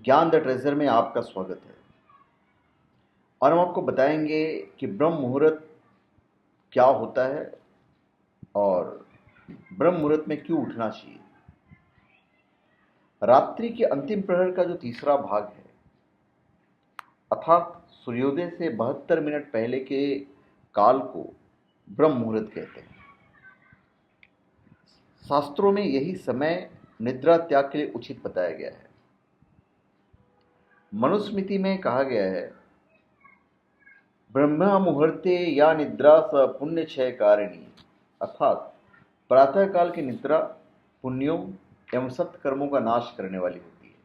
ज्ञान the treasure में आपका स्वागत है। और हम आपको बताएंगे कि ब्रह्म मुहूर्त क्या होता है और ब्रह्म मुहूर्त में क्यों उठना चाहिए। रात्रि के अंतिम प्रहर का जो तीसरा भाग है, अर्थात सूर्योदय से 72 मिनट पहले के काल को ब्रह्म मुहूर्त कहते हैं। शास्त्रों में यही समय निद्रा त्याग के लिए उचित बताया गया है। मनुस्मृति में कहा गया है, ब्रह्म मुहूर्ते या निद्रा स पुण्य क्षय कारिणी, अर्थात प्रातःकाल की निद्रा पुण्यों एवं सत्कर्मों का नाश करने वाली होती है।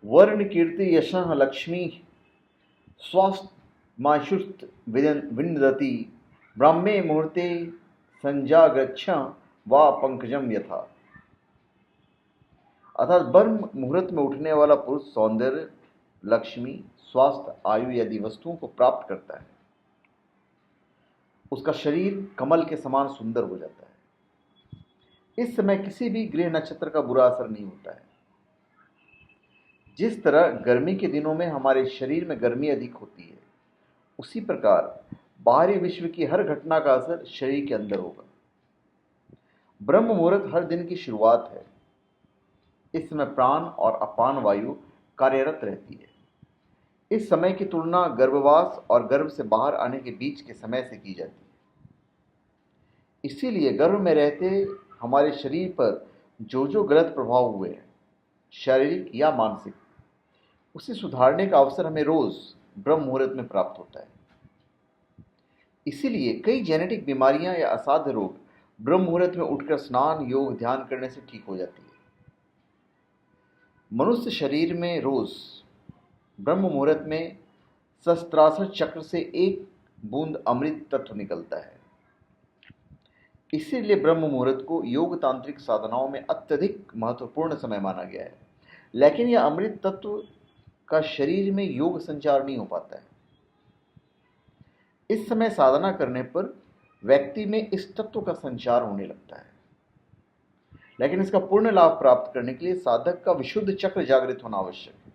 वर्ण कीर्ति यशः लक्ष्मी स्वास्थ्यमाशुस्त विन्दति ब्राह्मे मुहूर्ते संजागच्छ वा पंकजम यथा, अर्थात ब्रह्म मुहूर्त में उठने वाला पुरुष सौंदर्य, लक्ष्मी, स्वास्थ्य, आयु आदि वस्तुओं को प्राप्त करता है। उसका शरीर कमल के समान सुंदर हो जाता है। इस समय किसी भी ग्रह नक्षत्र का बुरा असर नहीं होता है। जिस तरह गर्मी के दिनों में हमारे शरीर में गर्मी अधिक होती है, उसी प्रकार बाहरी विश्व की हर घटना का असर शरीर के अंदर होगा। ब्रह्म मुहूर्त हर दिन की शुरुआत है। इस समय प्राण और अपान वायु कार्यरत रहती है। इस समय की तुलना गर्भवास और गर्भ से बाहर आने के बीच के समय से की जाती है। इसीलिए गर्भ में रहते हमारे शरीर पर जो गलत प्रभाव हुए हैं, शारीरिक या मानसिक, उसे सुधारने का अवसर हमें रोज ब्रह्म मुहूर्त में प्राप्त होता है। इसीलिए कई जेनेटिक बीमारियां या असाध्य रोग ब्रह्म मुहूर्त में उठकर स्नान, योग, ध्यान करने से ठीक हो जाती है। मनुष्य शरीर में रोज ब्रह्म मुहूर्त में सहस्त्रार चक्र से एक बूंद अमृत तत्व निकलता है। इसीलिए ब्रह्म मुहूर्त को योग तांत्रिक साधनाओं में अत्यधिक महत्वपूर्ण समय माना गया है। लेकिन यह अमृत तत्व का शरीर में योग संचार नहीं हो पाता है। इस समय साधना करने पर व्यक्ति में इस तत्व का संचार होने लगता है। लेकिन इसका पूर्ण लाभ प्राप्त करने के लिए साधक का विशुद्ध चक्र जागृत होना आवश्यक है।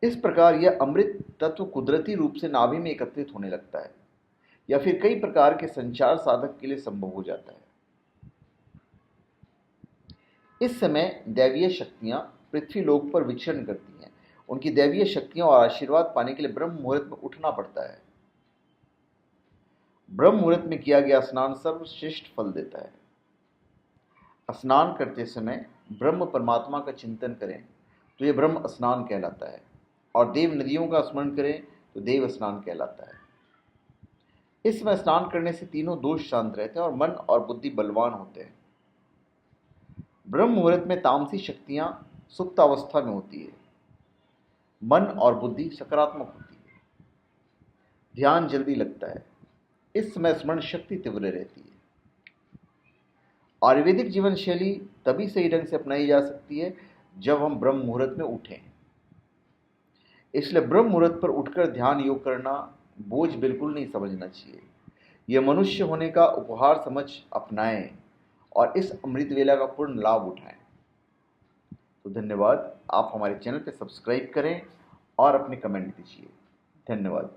इस प्रकार यह अमृत तत्व कुदरती रूप से नाभि में एकत्रित होने लगता है या फिर कई प्रकार के संचार साधक के लिए संभव हो जाता है। इस समय दैवीय शक्तियां पृथ्वी लोक पर विचरण करती हैं। उनकी दैवीय शक्तियों और आशीर्वाद पाने के लिए ब्रह्म मुहूर्त में उठना पड़ता है। ब्रह्म मुहूर्त में किया गया स्नान सर्वश्रेष्ठ फल देता है। स्नान करते समय ब्रह्म परमात्मा का चिंतन करें तो यह ब्रह्म स्नान कहलाता है, और देव नदियों का स्मरण करें तो देव स्नान कहलाता है। इस समय स्नान करने से तीनों दोष शांत रहते हैं और मन और बुद्धि बलवान होते हैं। ब्रह्म मुहूर्त में तामसी शक्तियां सुप्त अवस्था में होती है। मन और बुद्धि सकारात्मक होती है। ध्यान जल्दी लगता है। इस समय स्मरण शक्ति तीव्र रहती है। आयुर्वेदिक जीवन शैली तभी सही ढंग से अपनाई जा सकती है जब हम ब्रह्म मुहूर्त में उठें। इसलिए ब्रह्म मुहूर्त पर उठकर ध्यान योग करना बोझ बिल्कुल नहीं समझना चाहिए। यह मनुष्य होने का उपहार समझ अपनाएं और इस अमृत वेला का पूर्ण लाभ उठाएं। तो धन्यवाद। आप हमारे चैनल पर सब्सक्राइब करें और अपने कमेंट दीजिए। धन्यवाद।